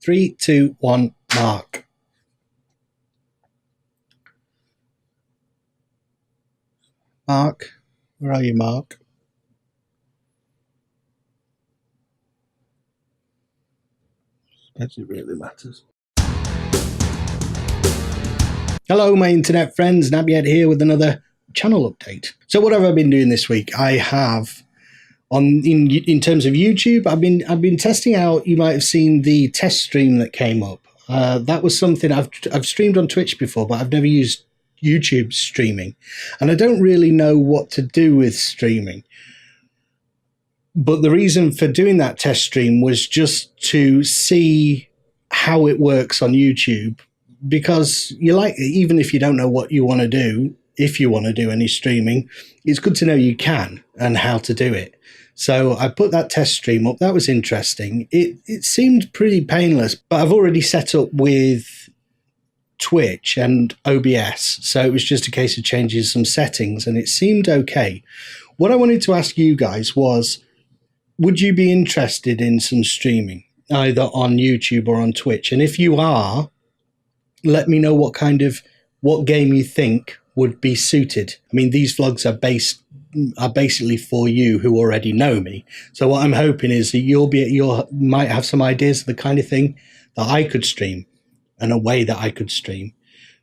3, 2, 1, Mark. Mark, where are you, Mark? As it really matters. Hello, my internet friends. Nabiet here with another channel update. So, what have I been doing this week? I have in terms of YouTube, I've been testing out. You might have seen the test stream that came up. That was something I've streamed on Twitch before, but I've never used YouTube streaming, and I don't really know what to do with streaming. But the reason for doing that test stream was just to see how it works on YouTube, because even if you don't know what you want to do, if you want to do any streaming, it's good to know you can and how to do it. So I put that test stream up. That was interesting. It seemed pretty painless, but I've already set up with Twitch and OBS. So it was just a case of changing some settings and it seemed okay. What I wanted to ask you guys was, would you be interested in some streaming, either on YouTube or on Twitch? And if you are, let me know what game you think would be suited. I mean, these vlogs are basically for you who already know me. So what I'm hoping is that you might have some ideas of the kind of thing that I could stream and a way that I could stream,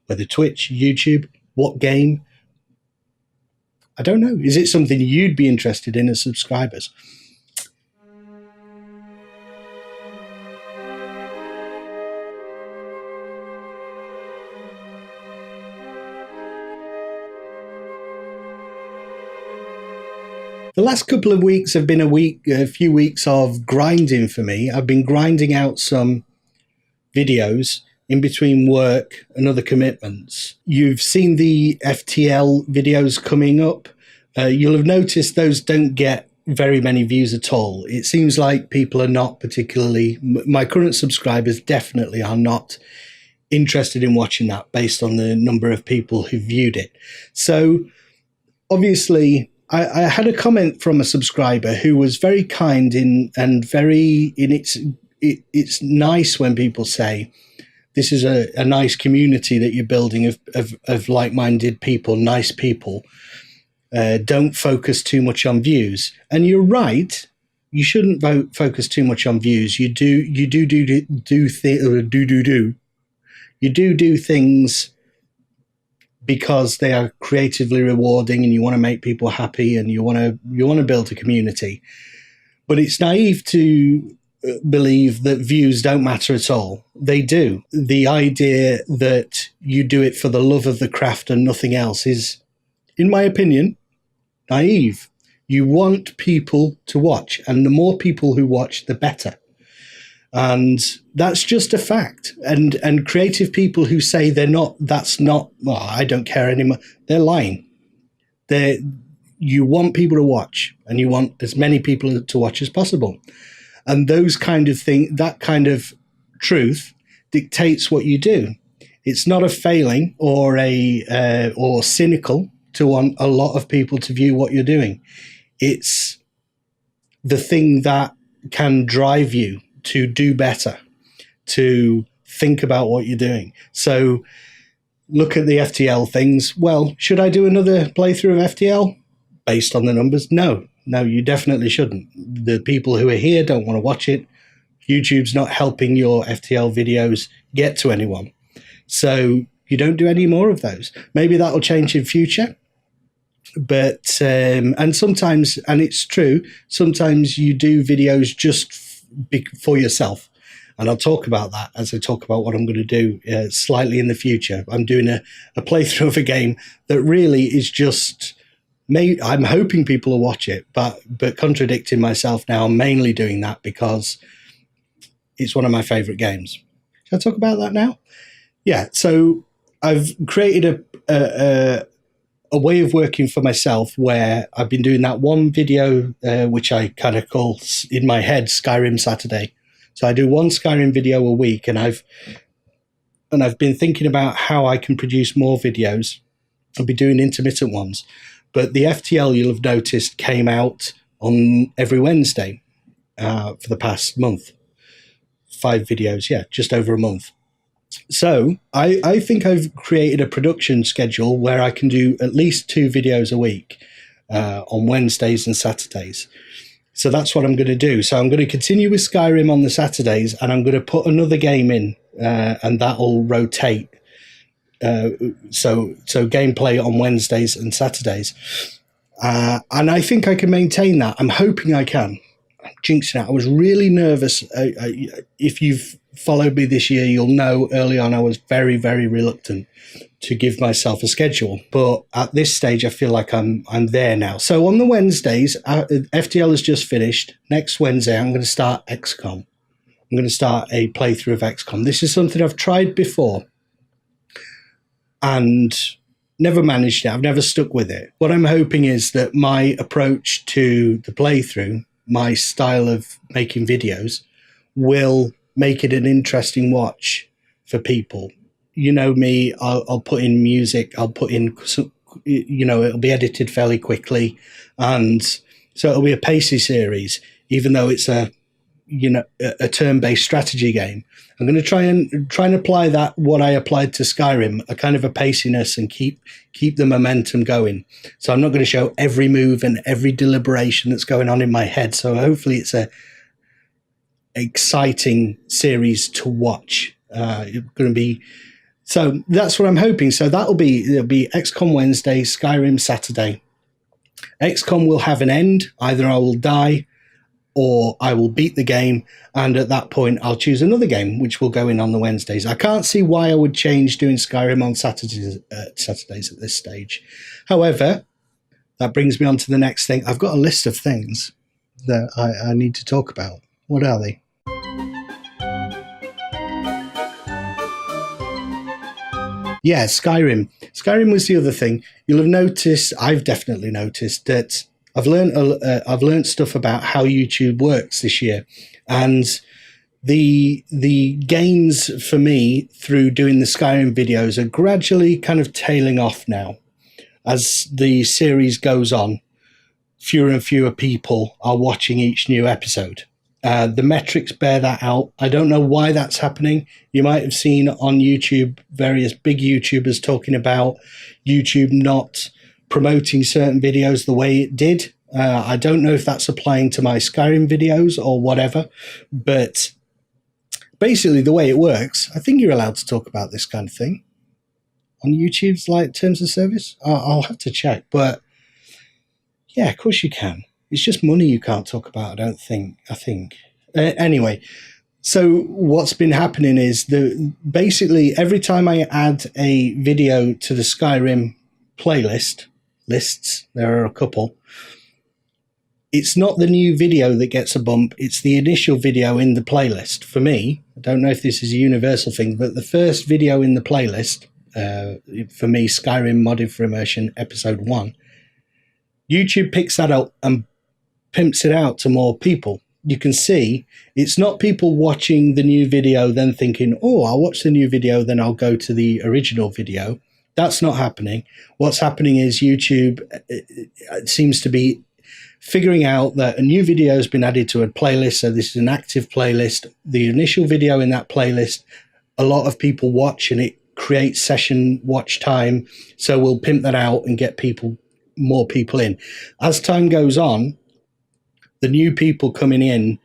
whether Twitch, YouTube, what game. I don't know. Is it something you'd be interested in as subscribers? The last couple of weeks have been a few weeks of grinding for me. I've been grinding out some videos in between work and other commitments. You've seen the FTL videos coming up. You'll have noticed those don't get very many views at all. It seems like people are not particularly, my current subscribers definitely are not interested in watching that based on the number of people who viewed it. So obviously, I had a comment from a subscriber who was very kind it's nice when people say this is a nice community that you're building of like-minded people, nice people. Don't focus too much on views. And you're right. You shouldn't focus too much on views. You do things because they are creatively rewarding and you want to make people happy and you want to build a community. But it's naive to believe that views don't matter at all. They do. The idea that you do it for the love of the craft and nothing else is, in my opinion, naive. You want people to watch, and the more people who watch, the better. And that's just a fact. And creative people who say well, I don't care anymore, they're lying. You want people to watch, and you want as many people to watch as possible. And those kind of that kind of truth dictates what you do. It's not a failing or or cynical to want a lot of people to view what you're doing. It's the thing that can drive you to do better, to think about what you're doing. So look at the FTL things. Well, should I do another playthrough of FTL based on the numbers? No, you definitely shouldn't. The people who are here don't want to watch it. YouTube's not helping your FTL videos get to anyone. So you don't do any more of those. Maybe that'll change in future. But, and sometimes, and it's true, sometimes you do videos just for yourself. And I'll talk about that as I talk about what I'm going to do slightly in the future. I'm doing a playthrough of a game that really is just, I'm hoping people will watch it, but contradicting myself now, I'm mainly doing that because it's one of my favorite games. Shall I talk about that now? Yeah, so I've created a way of working for myself where I've been doing that one video, which I kind of call in my head Skyrim Saturday. So I do one Skyrim video a week, and I've been thinking about how I can produce more videos. I'll be doing intermittent ones, but the FTL, you'll have noticed, came out on every Wednesday for the past month. videos, yeah, just over a month. So I think I've created a production schedule where I can do at least 2 videos a week on Wednesdays and Saturdays. So that's what I'm going to do. So I'm going to continue with Skyrim on the Saturdays, and I'm going to put another game in, and that'll rotate. So gameplay on Wednesdays and Saturdays. And I think I can maintain that. I'm hoping I can. I'm jinxing it. I was really nervous. If you've followed me this year, you'll know early on I was very, very reluctant to give myself a schedule. But at this stage, I feel like I'm there now. So on the Wednesdays, FTL has just finished. Next Wednesday, I'm going to start XCOM. I'm going to start a playthrough of XCOM. This is something I've tried before and never managed it. I've never stuck with it. What I'm hoping is that my approach to the playthrough, my style of making videos, will make it an interesting watch for people. You know me, I'll put in music, I'll put in, it'll be edited fairly quickly. And so it'll be a pacey series, even though it's a turn-based strategy game. I'm going to try and apply that, what I applied to Skyrim, a kind of a paciness, and keep the momentum going. So I'm not going to show every move and every deliberation that's going on in my head. So hopefully it's a exciting series to watch. It's going to be, so that's what I'm hoping. So it'll be XCOM Wednesday, Skyrim Saturday. XCOM will have an end. Either I will die or I will beat the game, and at that point I'll choose another game which will go in on the Wednesdays. I can't see why I would change doing Skyrim on Saturdays at this stage. However, that brings me on to the next thing. I've got a list of things that I need to talk about. What are they? Yeah, Skyrim. Skyrim was the other thing. You'll have noticed, I've definitely noticed, that I've learned stuff about how YouTube works this year, and the gains for me through doing the Skyrim videos are gradually kind of tailing off now. As the series goes on, fewer and fewer people are watching each new episode. The metrics bear that out. I don't know why that's happening. You might have seen on YouTube various big YouTubers talking about YouTube not promoting certain videos the way it did. I don't know if that's applying to my Skyrim videos or whatever, but basically the way it works, I think you're allowed to talk about this kind of thing on YouTube's like terms of service. I'll have to check, but yeah, of course you can. It's just money you can't talk about, I think. Anyway, so what's been happening is basically every time I add a video to the Skyrim lists, there are a couple, it's not the new video that gets a bump, it's the initial video in the playlist. For me, I don't know if this is a universal thing, but the first video in the playlist, for me, Skyrim Modded for Immersion Episode 1, YouTube picks that up and pimps it out to more people. You can see it's not people watching the new video then thinking, oh, I'll watch the new video, then I'll go to the original video. That's not happening. What's happening is YouTube seems to be figuring out that a new video has been added to a playlist. So this is an active playlist. The initial video in that playlist, a lot of people watch, and it creates session watch time. So we'll pimp that out and get more people in. As time goes on, the new people coming in,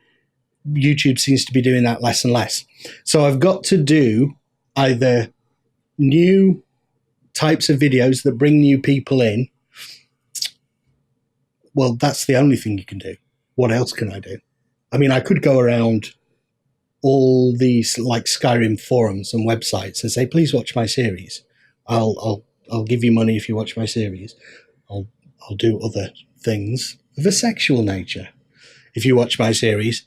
YouTube seems to be doing that less and less. So I've got to do either new types of videos that bring new people in. Well, that's the only thing you can do. What else can I do? I mean, I could go around all these like Skyrim forums and websites and say, please watch my series. I'll give you money if you watch my series. I'll do other things of a sexual nature if you watch my series.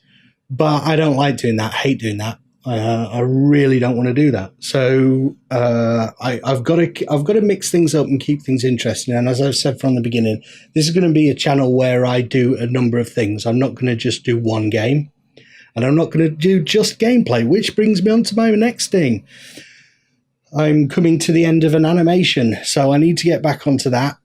But I don't like doing that. I hate doing that. I really don't want to do that. So I've got to mix things up and keep things interesting. And as I've said from the beginning, this is going to be a channel where I do a number of things. I'm not going to just do one game, and I'm not going to do just gameplay, which brings me on to my next thing. I'm coming to the end of an animation, so I need to get back onto that.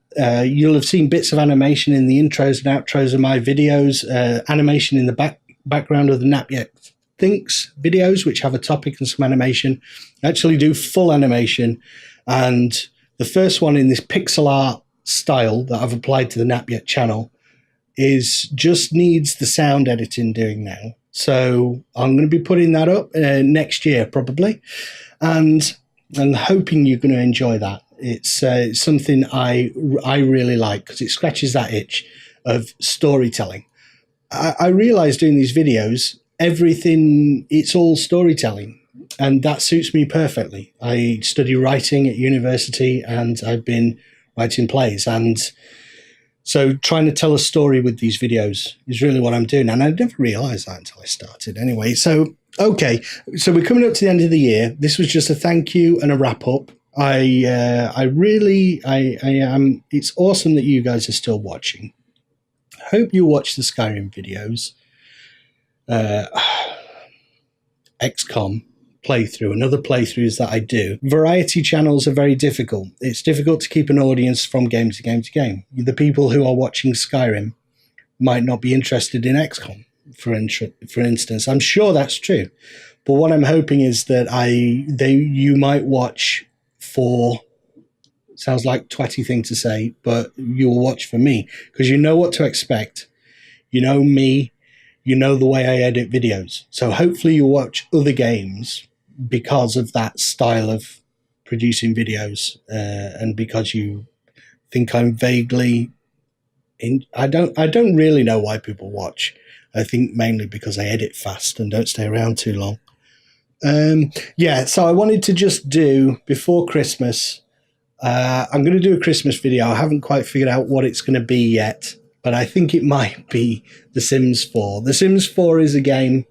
You'll have seen bits of animation in the intros and outros of my videos, animation in the background of the Thinks videos, which have a topic and some animation. I actually do full animation, and the first one in this pixel art style that I've applied to the Nap Yet channel just needs the sound editing doing now. So I'm going to be putting that up next year probably, and I'm hoping you're going to enjoy that. It's something I really like because it scratches that itch of storytelling. I realized doing these videos, it's all storytelling, and that suits me perfectly. I study writing at university, and I've been writing plays, and so trying to tell a story with these videos is really what I'm doing, and I never realized that until I started anyway. So okay, so we're coming up to the end of the year. This was just a thank you and a wrap up. I am. It's awesome that you guys are still watching. I hope you watch the Skyrim videos. XCOM playthrough and other playthroughs that I do. Variety channels are very difficult. It's difficult to keep an audience from game to game to game. The people who are watching Skyrim might not be interested in XCOM, for instance. I'm sure that's true. But what I'm hoping is that you might watch for, sounds like a twatty thing to say, but you'll watch for me because you know what to expect. You know me, you know the way I edit videos. So hopefully you'll watch other games because of that style of producing videos, and because you think I'm vaguely I don't really know why people watch. I think mainly because I edit fast and don't stay around too long. Yeah, so I wanted to just do before Christmas. I'm going to do a Christmas video. I haven't quite figured out what it's going to be yet, but I think it might be The Sims 4. The Sims 4 is a game.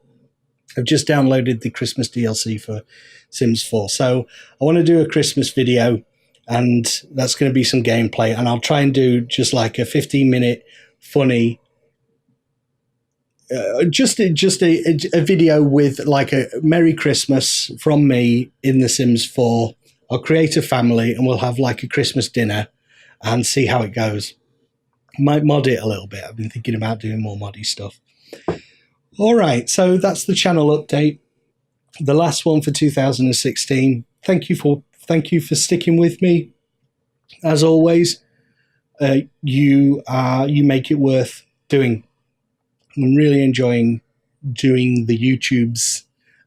I've just downloaded the Christmas DLC for Sims 4. So I want to do a Christmas video, and that's going to be some gameplay. And I'll try and do just like a 15-minute funny, just a video with like a Merry Christmas from me in The Sims 4. I'll create a family and we'll have like a Christmas dinner and see how it goes. Might mod it a little bit. I've been thinking about doing more moddy stuff. All right, so that's the channel update. The last one for 2016. Thank you for sticking with me. As always, you make it worth doing. I'm really enjoying doing the YouTubes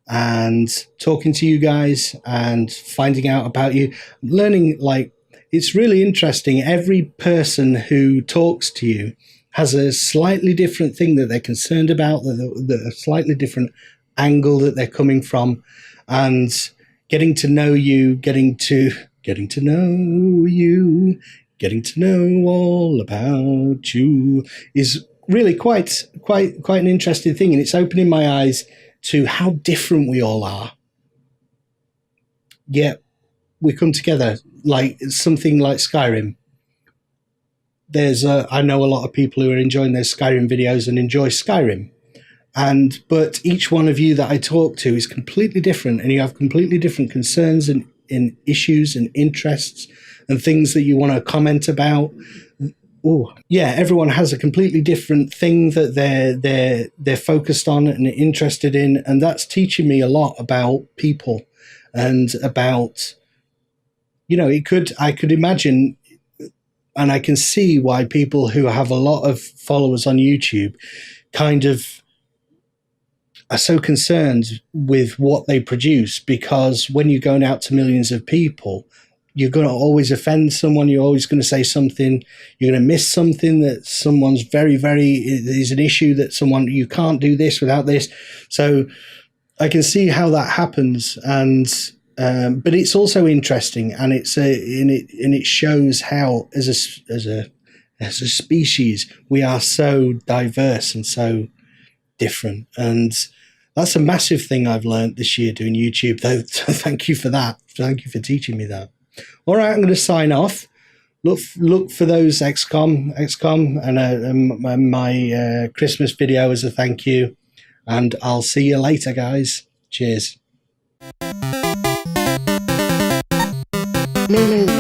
and talking to you guys and finding out about you, learning. Like, it's really interesting. Every person who talks to you has a slightly different thing that they're concerned about, a slightly different angle that they're coming from, and getting to know you, getting to know all about you is really quite an interesting thing, and it's opening my eyes to how different we all are. Yet we come together like something like Skyrim. I know a lot of people who are enjoying their Skyrim videos and enjoy Skyrim. But each one of you that I talk to is completely different, and you have completely different concerns and issues and interests and things that you want to comment about. Oh, yeah, everyone has a completely different thing that they're focused on and interested in, and that's teaching me a lot about people and about, I could imagine, and I can see why people who have a lot of followers on YouTube kind of are so concerned with what they produce, because when you're going out to millions of people, you're going to always offend someone. You're always going to say something. You're going to miss something that someone's is an issue that you can't do this without this. So I can see how that happens. But it's also interesting, and it shows how as a species we are so diverse and so different. And that's a massive thing I've learned this year doing YouTube, though. So thank you for that. Thank you for teaching me that. All right, I'm going to sign off. Look for those XCOM and my Christmas video as a thank you. And I'll see you later, guys. Cheers. No.